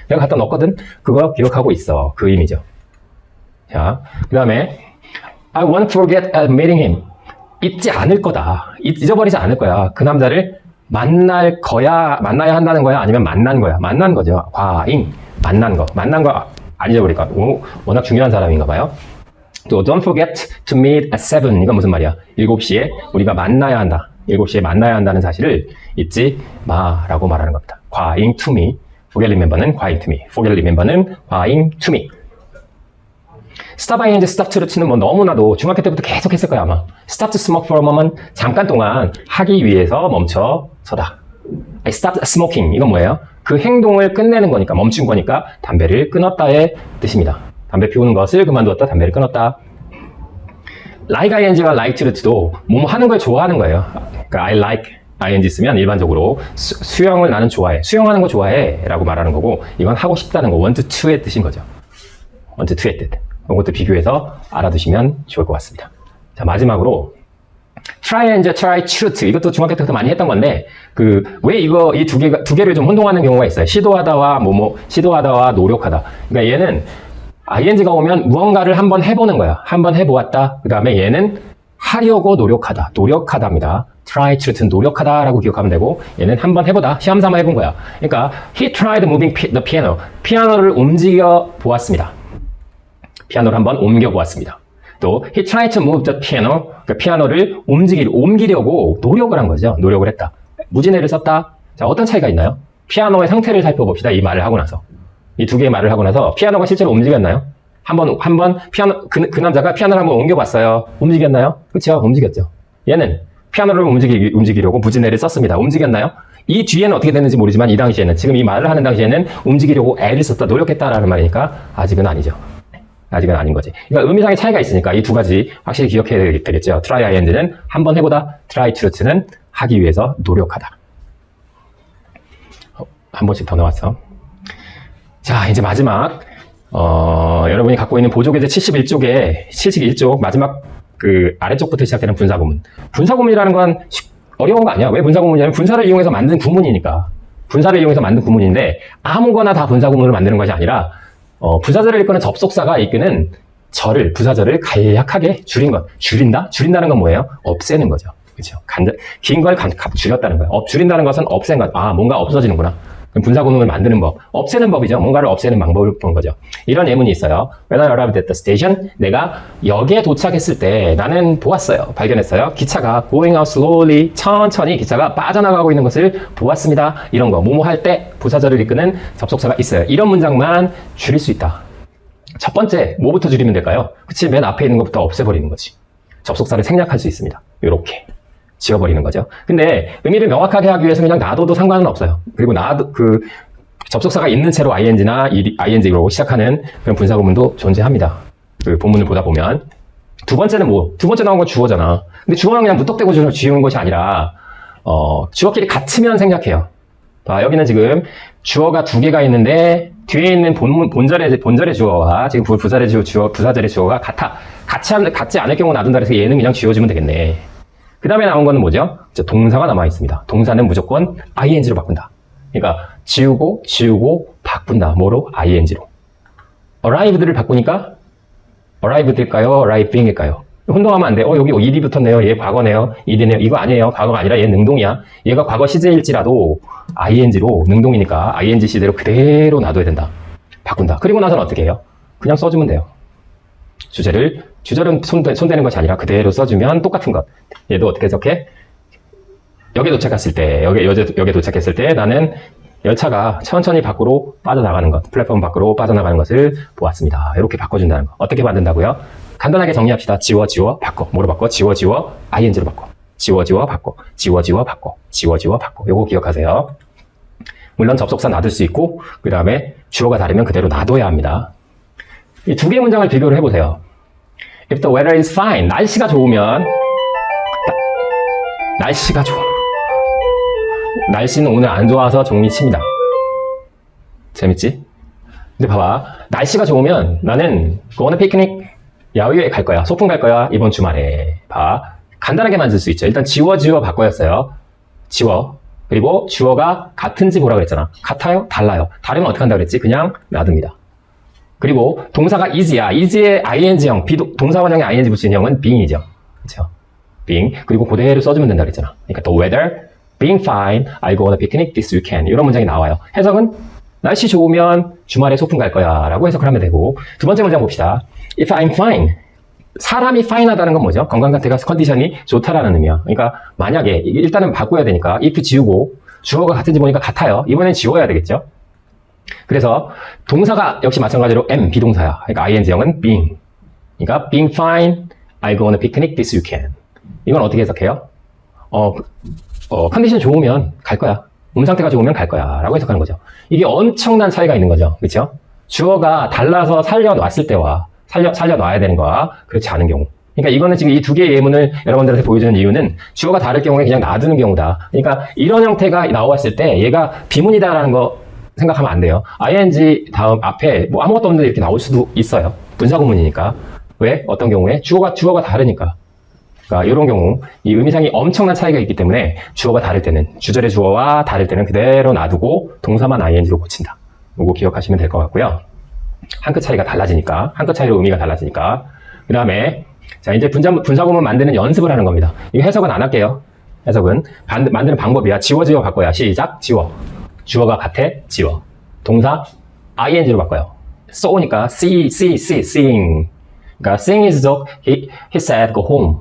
내가 갖다 넣었거든. 그거 기억하고 있어. 그 의미죠. 자, 그 다음에 I won't forget meeting him. 잊지 않을 거다. 잊어버리지 않을 거야. 그 남자를 만나야 한다는 거야? 아니면 만난 거야? 만난 거죠. 과잉. 만난 거 안 잊어버릴까? 워낙 중요한 사람인가 봐요. 또 don't forget to meet at 7. 이건 무슨 말이야? 7시에 우리가 만나야 한다. 7시에 만나야 한다는 사실을 잊지 마라고 말하는 겁니다. 과잉 to me. forget remember는 과잉 to me. forget remember는 과잉 to me. stop ing, stop to 는 뭐 너무나도 중학교 때부터 계속 했을 거야 아마. stop to smoke for a moment. 잠깐 동안 하기 위해서 멈춰서다. I stopped smoking. 이건 뭐예요? 그 행동을 끝내는 거니까, 멈춘 거니까 담배를 끊었다의 뜻입니다. 담배 피우는 것을 그만두었다, 담배를 끊었다. like ing와 like to 도 뭐뭐 하는 걸 좋아하는 거예요. 그러니까 I like ing 쓰면 일반적으로 수영을 나는 좋아해, 수영하는 거 좋아해 라고 말하는 거고, 이건 하고 싶다는 거, want to의 뜻인 거죠. want to의 뜻. 이것도 비교해서 알아두시면 좋을 것 같습니다. 자, 마지막으로 try and try truth. 이것도 중학교 때부터 많이 했던 건데, 왜 이 두 개를 좀 혼동하는 경우가 있어요. 시도하다와 시도하다와 노력하다. 그러니까 얘는 ing가 오면 무언가를 한번 해보는 거야. 한번 해보았다. 그 다음에 얘는 하려고 노력하다입니다. try truth는 노력하다라고 기억하면 되고, 얘는 한번 해보다, 시험 삼아 해본 거야. 그러니까 he tried moving the piano. 피아노를 움직여 보았습니다. 피아노를 한번 옮겨 보았습니다. 또 he tried to move the piano. 그러니까 피아노를 옮기려고 노력을 한 거죠. 노력을 했다. 무진해를 썼다. 자, 어떤 차이가 있나요? 피아노의 상태를 살펴봅시다. 이 말을 하고 나서. 이 두 개의 말을 하고 나서 피아노가 실제로 움직였나요? 한번 피아노, 그 남자가 피아노를 한번 옮겨봤어요. 움직였나요? 그렇죠. 움직였죠. 얘는 피아노를 움직이려고 무진해를 썼습니다. 움직였나요? 이 뒤에는 어떻게 됐는지 모르지만 이 당시에는, 지금 이 말을 하는 당시에는 움직이려고 애를 썼다, 노력했다라는 말이니까 아직은 아니죠. 아직은 아닌 거지. 그러니까 의미상의 차이가 있으니까 이 두 가지 확실히 기억해야 되겠죠. try ing는 한번 해보다, try truth는 하기 위해서 노력하다. 한 번씩 더 나왔어. 자, 이제 마지막, 여러분이 갖고 있는 보조교재 71쪽 마지막 아래쪽부터 시작되는 분사구문. 분사구문이라는 건 어려운 거 아니야. 왜 분사구문이냐면 분사를 이용해서 만든 구문이니까. 분사를 이용해서 만든 구문인데 아무거나 다 분사구문을 만드는 것이 아니라, 부사절을 이끄는 접속사가 이끄는 부사절을 간략하게 줄인 것. 줄인다는 건 뭐예요? 없애는 거죠. 그렇죠. 긴 걸 줄였다는 거예요. 줄인다는 것은 없앤 것. 뭔가 없어지는구나. 분사구문을 만드는 법, 없애는 법이죠. 뭔가를 없애는 방법을 보는 거죠. 이런 예문이 있어요. When I arrived at the station, 내가 역에 도착했을 때 나는 보았어요. 발견했어요. 기차가 going out slowly, 천천히 기차가 빠져나가고 있는 것을 보았습니다. 이런 거, 뭐뭐 할 때 부사절을 이끄는 접속사가 있어요. 이런 문장만 줄일 수 있다. 첫 번째, 뭐부터 줄이면 될까요? 그치, 맨 앞에 있는 것부터 없애버리는 거지. 접속사를 생략할 수 있습니다. 이렇게. 지워버리는 거죠. 근데 의미를 명확하게 하기 위해서 그냥 놔둬도 상관은 없어요. 그리고 접속사가 있는 채로 ing나 ing로 시작하는 그런 분사구문도 존재합니다. 본문을 보다 보면. 두 번째 나온 건 주어잖아. 근데 주어는 그냥 무턱대고 지우는 것이 아니라, 주어끼리 같으면 생략해요. 여기는 지금 주어가 두 개가 있는데, 뒤에 있는 본절의 주어와 지금 부사절의 주어가 같지 않을 경우 놔둔다 해서 얘는 그냥 지워주면 되겠네. 그 다음에 나온 거는 뭐죠? 동사가 남아 있습니다. 동사는 무조건 ing로 바꾼다. 그러니까 지우고 바꾼다. 뭐로? ing로. arrived를 바꾸니까 arrived일까요? arriving일까요? 혼동하면 안 돼. 여기 일이 붙었네요. 얘 과거네요. 일이네요. 이거 아니에요. 과거가 아니라 얘 능동이야. 얘가 과거 시제일지라도 ing로, 능동이니까 ing 시제로 그대로 놔둬야 된다. 바꾼다. 그리고 나서는 어떻게 해요? 그냥 써주면 돼요. 주절은 손대는 것이 아니라 그대로 써주면 똑같은 것. 얘도 어떻게 해석해? 역에 도착했을 때 나는 열차가 천천히 밖으로 빠져나가는 것, 플랫폼 밖으로 빠져나가는 것을 보았습니다. 이렇게 바꿔준다는 거. 어떻게 만든다고요? 간단하게 정리합시다. 지워, 바꿔. 뭐로 바꿔? 지워, ing로 바꿔. 지워, 바꿔. 지워, 바꿔. 지워, 바꿔. 요거 기억하세요. 물론 접속사 놔둘 수 있고, 그 다음에 주어가 다르면 그대로 놔둬야 합니다. 이 두 개의 문장을 비교를 해보세요. If the weather is fine. 날씨가 좋으면, 날씨가 좋아. 날씨는 오늘 안 좋아서 종이 칩니다. 재밌지? 근데 봐봐. 날씨가 좋으면 나는 go on a picnic. 야외에 갈 거야. 소풍 갈 거야. 이번 주말에. 봐. 간단하게 만들 수 있죠. 일단 지워 바꿔였어요. 지워. 그리고 주어가 같은지 보라 그랬잖아. 같아요? 달라요? 다르면 어떻게 한다 그랬지? 그냥 놔둡니다. 그리고 동사가 is야. is의 ing형, 동사원형의 ing 붙인 형은 being이죠. 그렇죠? being. 그리고 그대로 써주면 된다 그랬잖아. 그러니까 the weather being fine, I'll go on a picnic this weekend. 이런 문장이 나와요. 해석은 날씨 좋으면 주말에 소풍 갈 거야 라고 해석을 하면 되고, 두 번째 문장 봅시다. If I'm fine. 사람이 fine하다는 건 뭐죠? 건강 상태가, 컨디션이 좋다라는 의미야. 그러니까 만약에 일단은 바꿔야 되니까 if 지우고 주어가 같은지 보니까 같아요. 이번엔 지워야 되겠죠? 그래서 동사가 역시 마찬가지로 am, 비동사야. 그러니까 ing형은 being. 그러니까 being fine, I'll go on a picnic this weekend. 이건 어떻게 해석해요? 컨디션 좋으면 갈 거야. 상태가 좋으면 갈 거야 라고 해석하는 거죠. 이게 엄청난 차이가 있는 거죠. 그렇죠? 주어가 달라서 살려놨을 때와 살려놔야 되는 거와 그렇지 않은 경우. 그러니까 이거는 지금 이 두 개의 예문을 여러분들한테 보여주는 이유는 주어가 다를 경우에 그냥 놔두는 경우다. 그러니까 이런 형태가 나왔을 때 얘가 비문이다라는 거 생각하면 안 돼요. ing 다음 앞에 뭐 아무것도 없는데 이렇게 나올 수도 있어요. 분사구문이니까. 왜? 어떤 경우에? 주어가 다르니까. 그러니까 이런 경우 이 의미상이 엄청난 차이가 있기 때문에 주어가 다를 때는, 주절의 주어와 다를 때는 그대로 놔두고 동사만 ing로 고친다. 이거 기억하시면 될 것 같고요. 한 끗 차이가 달라지니까, 한 끗 차이로 의미가 달라지니까. 그 다음에 자 이제 분사구문 만드는 연습을 하는 겁니다. 이거 해석은 안 할게요. 해석은 만드는 방법이야. 지워 바꿔야. 시작. 지워. 주어가 같아. 지워. 동사 ing로 바꿔요. 쏘니까 seeing. 그러니까 seeing his dog, he said go home.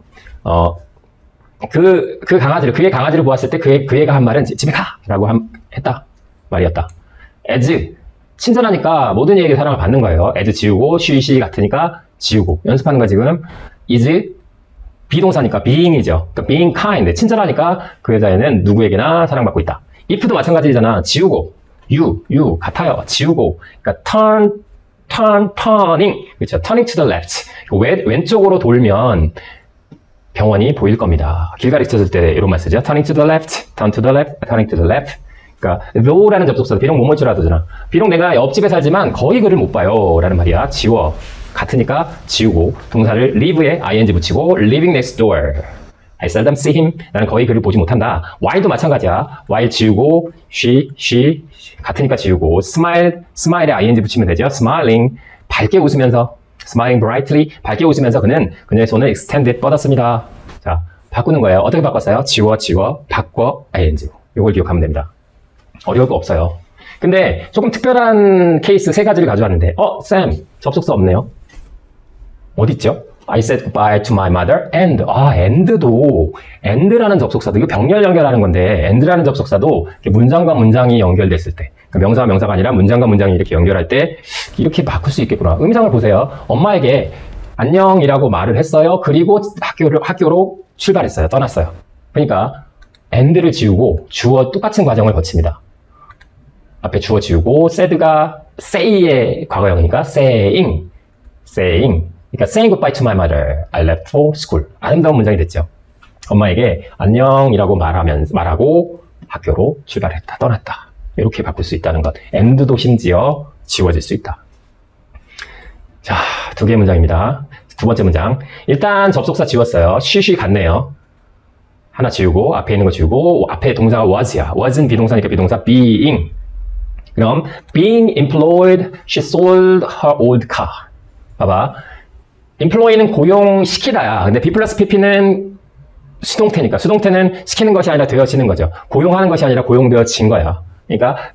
그의 강아지를 보았을 때 그 애가 한 말은 집에 가! 라고 했다 말이었다. as, 친절하니까 모든 이에게 사랑을 받는 거예요. as 지우고, she 같으니까 지우고. 연습하는 거 지금. is, 비동사니까 being이죠. 그러니까 being kind, 친절하니까 그 여자애는 누구에게나 사랑받고 있다. if도 마찬가지잖아. 지우고, you, 같아요. 지우고. 그러니까 turning. 그렇죠. turning to the left. 왼쪽으로 돌면 병원이 보일 겁니다. 길 가르쳐줄 때 이런 말 쓰죠. turning to the left, turn to the left, turning to the left. 그러니까 though라는 접속사도 비록 못 볼 줄 알아두잖아. 비록 내가 옆집에 살지만 거의 그를 못 봐요 라는 말이야. 지워. 같으니까 지우고, 동사를 live에 ing 붙이고 living next door. I seldom see him. 나는 거의 그를 보지 못한다. while도 마찬가지야. while 지우고, she 같으니까 지우고, smile에 ing 붙이면 되죠. smiling, 밝게 웃으면서, smiling brightly, 밝게 웃으면서 그녀의 손을 extended, 뻗었습니다. 자, 바꾸는 거예요. 어떻게 바꿨어요? 지워, 바꿔, ing. 이걸 기억하면 됩니다. 어려울 거 없어요. 근데 조금 특별한 케이스 3가지를 가져왔는데, 쌤, 접속사 없네요. 어딨죠? I said goodbye to my mother and라는 접속사도, 이거 병렬 연결하는 건데, and라는 접속사도 문장과 문장이 연결됐을 때, 명사와 명사가 아니라 문장과 문장이 이렇게 연결할 때, 이렇게 바꿀 수 있겠구나. 의미상을 보세요. 엄마에게 안녕이라고 말을 했어요. 그리고 학교로 출발했어요. 떠났어요. 그러니까, and를 지우고, 주어 똑같은 과정을 거칩니다. 앞에 주어 지우고, said가 say의 과거형이니까, saying. 그러니까 saying goodbye to my mother, I left for school. 아름다운 문장이 됐죠. 엄마에게 안녕이라고 말하고 학교로 출발했다, 떠났다. 이렇게 바꿀 수 있다는 것. and도 심지어 지워질 수 있다. 자, 2개의 문장입니다. 두 번째 문장. 일단 접속사 지웠어요. she 같네요. 하나 지우고, 앞에 있는 거 지우고, 앞에 동사가 was야. was는 비동사니까 비동사 being. 그럼 being employed, she sold her old car. 봐봐. employ는 고용시키다야. 근데 be 플러스 pp는 수동태니까. 수동태는 시키는 것이 아니라 되어지는 거죠. 고용하는 것이 아니라 고용되어진 거야. 그러니까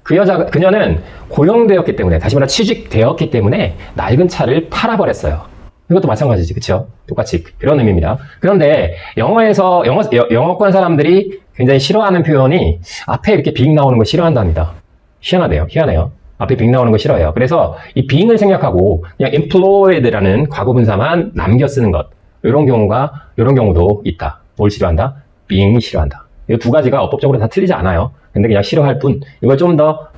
그녀는 고용되었기 때문에, 다시 말해 취직되었기 때문에 낡은 차를 팔아버렸어요. 이것도 마찬가지지, 그쵸? 똑같이 그런 의미입니다. 그런데 영어권 사람들이 굉장히 싫어하는 표현이 앞에 이렇게 being 나오는 거 싫어한답니다. 희한해요. 앞에 being 나오는 거 싫어해요. 그래서 이 being을 생략하고 그냥 employed라는 과거분사만 남겨 쓰는 것. 이런 경우도 있다. 뭘 싫어한다? being 싫어한다. 이 두 가지가 어법적으로 다 틀리지 않아요. 근데 그냥 싫어할 뿐. 이걸 좀 더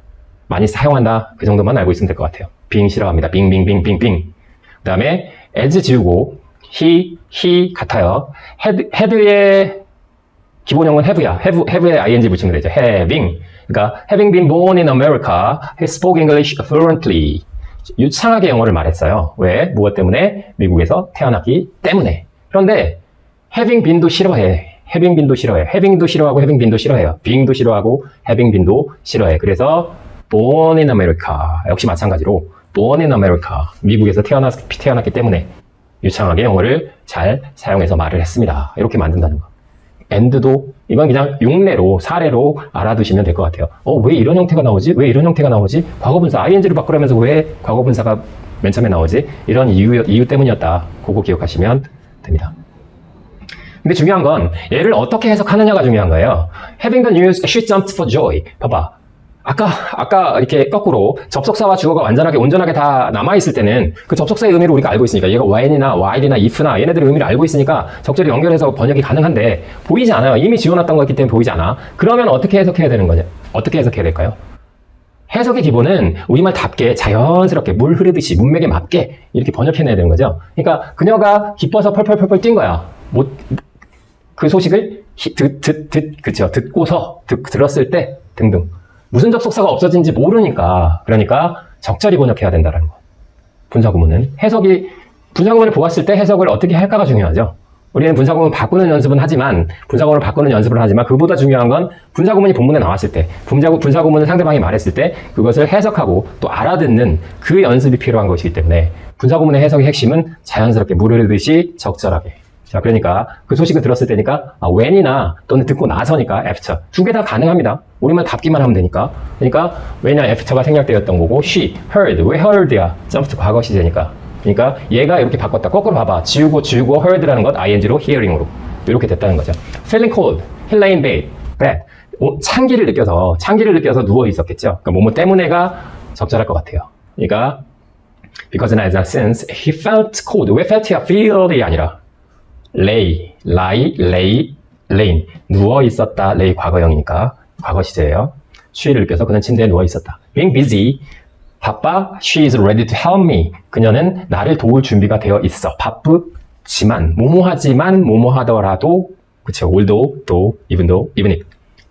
많이 사용한다. 그 정도만 알고 있으면 될 것 같아요. being 싫어합니다. being. 그 다음에 as 지우고 he 같아요. had의 기본형은 have야. have에 ing 붙이면 되죠. 그러니까 having been born in America, he spoke English fluently. 유창하게 영어를 말했어요. 왜? 무엇 때문에? 미국에서 태어났기 때문에. 그런데 having been도 싫어해. having도 싫어하고 having been도 싫어해요. being도 싫어하고 having been도 싫어해. 그래서 born in America. 역시 마찬가지로 born in America. 미국에서 태어났기 때문에 유창하게 영어를 잘 사용해서 말을 했습니다. 이렇게 만든다는 거. and도 이건 그냥 용례로 사례로 알아두시면 될 것 같아요. 왜 이런 형태가 나오지? 과거분사 ing로 바꾸라면서 왜 과거분사가 맨 처음에 나오지? 이런 이유 때문이었다. 그거 기억하시면 됩니다. 근데 중요한 건 얘를 어떻게 해석하느냐가 중요한 거예요. Having the news, she jumped for joy. 봐봐. 아까 이렇게 거꾸로 접속사와 주어가 완전하게 온전하게 다 남아있을 때는 그 접속사의 의미를 우리가 알고 있으니까 얘가 when이나 while이나 if나 얘네들의 의미를 알고 있으니까 적절히 연결해서 번역이 가능한데 보이지 않아요. 이미 지워놨던 거기 때문에 보이지 않아. 그러면 어떻게 해석해야 되는 거냐? 어떻게 해석해야 될까요? 해석의 기본은 우리말답게 자연스럽게 물 흐르듯이 문맥에 맞게 이렇게 번역해내야 되는 거죠. 그러니까 그녀가 기뻐서 펄펄펄펄 뛴 거야. 그 소식을 듣고서 들었을 때 등등. 무슨 접속사가 없어진지 모르니까 그러니까 적절히 번역해야 된다는 거. 분사구문은 분사구문을 보았을 때 해석을 어떻게 할까가 중요하죠. 우리는 분사구문 바꾸는 연습은 하지만 그보다 중요한 건 분사구문이 본문에 나왔을 때 분사구문을 상대방이 말했을 때 그것을 해석하고 또 알아듣는 그 연습이 필요한 것이기 때문에 분사구문의 해석의 핵심은 자연스럽게 물 흐르듯이 적절하게. 자, 그러니까 그 소식을 들었을 때니까 when이나 또는 듣고 나서니까 after 두 개 다 가능합니다. 우리만 답기만 하면 되니까. 그러니까 when이나 after가 생략되었던 거고 she heard 왜 heard야? jumped 과거 시제니까. 그러니까 얘가 이렇게 바꿨다. 거꾸로 봐봐. 지우고 heard라는 것 ing로 hearing으로 이렇게 됐다는 거죠. feeling cold, he lay in bed. 찬기를 느껴서 누워 있었겠죠. 그러니까 뭐뭐 때문에가 적절할 것 같아요. 그러니까 because since he felt cold. 왜 felt야? feel이 아니라 lay, 누워 있었다. lay 과거형이니까 과거 시제예요. 추위를 느껴서 그는 침대에 누워 있었다. being busy, 바빠. she is ready to help me. 그녀는 나를 도울 준비가 되어 있어. 바쁘지만, 뭐뭐하더라도, 그쵸. although, though, even if.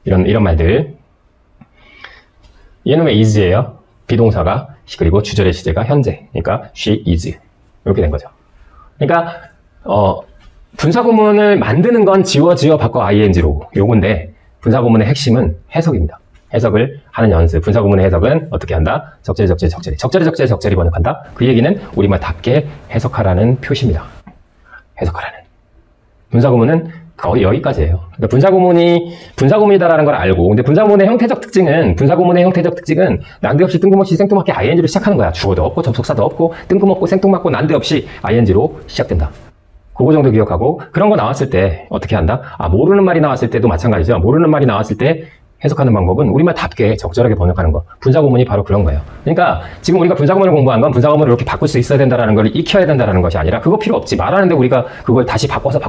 이런 말들. 얘는 왜 is예요? 비동사가, 그리고 주절의 시제가 현재. 그러니까 she is. 이렇게 된 거죠. 그러니까, 분사구문을 만드는 건 지워 바꿔 ing로 요건데 분사구문의 핵심은 해석입니다. 해석을 하는 연습. 분사구문의 해석은 어떻게 한다? 적절히 번역한다. 그 얘기는 우리말답게 해석하라는 표시입니다. 해석하라는. 분사구문은 거의 여기까지예요. 그러니까 분사구문이다라는 걸 알고, 근데 분사구문의 형태적 특징은 난데없이 뜬금없이 생뚱맞게 ing로 시작하는 거야. 주어도 없고 접속사도 없고 뜬금없고 생뚱맞고 난데없이 ing로 시작된다. 그거 정도 기억하고, 그런 거 나왔을 때 어떻게 한다? 모르는 말이 나왔을 때도 마찬가지죠. 모르는 말이 나왔을 때 해석하는 방법은 우리말답게 적절하게 번역하는 거. 분사구문이 바로 그런 거예요. 그러니까 지금 우리가 분사구문을 공부한 건 분사구문을 이렇게 바꿀 수 있어야 된다는 걸 익혀야 된다는 것이 아니라 그거 필요 없지. 말하는데 우리가 그걸 다시 바꿔서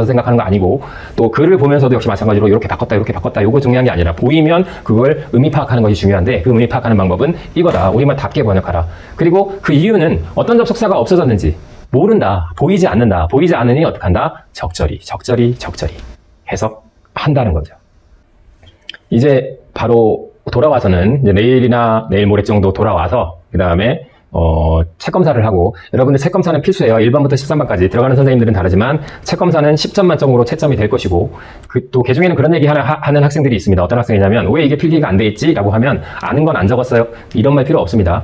생각하는 거 아니고, 또 글을 보면서도 역시 마찬가지로 이렇게 바꿨다 요거 중요한 게 아니라 보이면 그걸 의미 파악하는 것이 중요한데 그 의미 파악하는 방법은 이거다. 우리말답게 번역하라. 그리고 그 이유는 어떤 접속사가 없어졌는지 모른다. 보이지 않는다. 보이지 않으니 어떻게 한다? 적절히 해석한다는 거죠. 이제 바로 돌아와서는 이제 내일 모레 정도 돌아와서 그 다음에 책 검사를 하고, 여러분들 책 검사는 필수예요. 1번부터 13번까지 들어가는 선생님들은 다르지만 책 검사는 10점 만점으로 채점이 될 것이고, 또 개중에는 그런 얘기 하는 학생들이 있습니다. 어떤 학생이냐면 왜 이게 필기가 안 돼 있지? 라고 하면 아는 건 안 적었어요. 이런 말 필요 없습니다.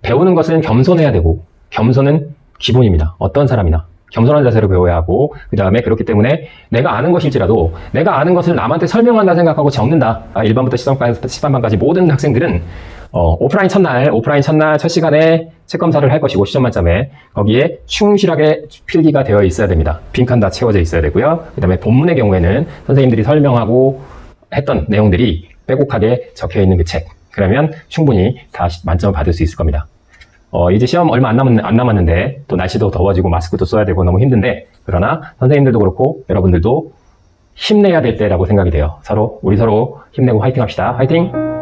배우는 것은 겸손해야 되고, 겸손은 기본입니다. 어떤 사람이나 겸손한 자세로 배워야 하고, 그 다음에 그렇기 때문에 내가 아는 것일지라도 내가 아는 것을 남한테 설명한다 생각하고 적는다. 1번부터 13번까지 모든 학생들은 오프라인 첫날 첫 시간에 책 검사를 할 것이고, 시점 만점에 거기에 충실하게 필기가 되어 있어야 됩니다. 빈칸 다 채워져 있어야 되고요. 그 다음에 본문의 경우에는 선생님들이 설명하고 했던 내용들이 빼곡하게 적혀 있는 그 책, 그러면 충분히 다 만점을 받을 수 있을 겁니다. 이제 시험 얼마 안 남았는데 또 날씨도 더워지고 마스크도 써야 되고 너무 힘든데, 그러나 선생님들도 그렇고 여러분들도 힘내야 될 때라고 생각이 돼요. 우리 서로 힘내고 화이팅 합시다. 화이팅!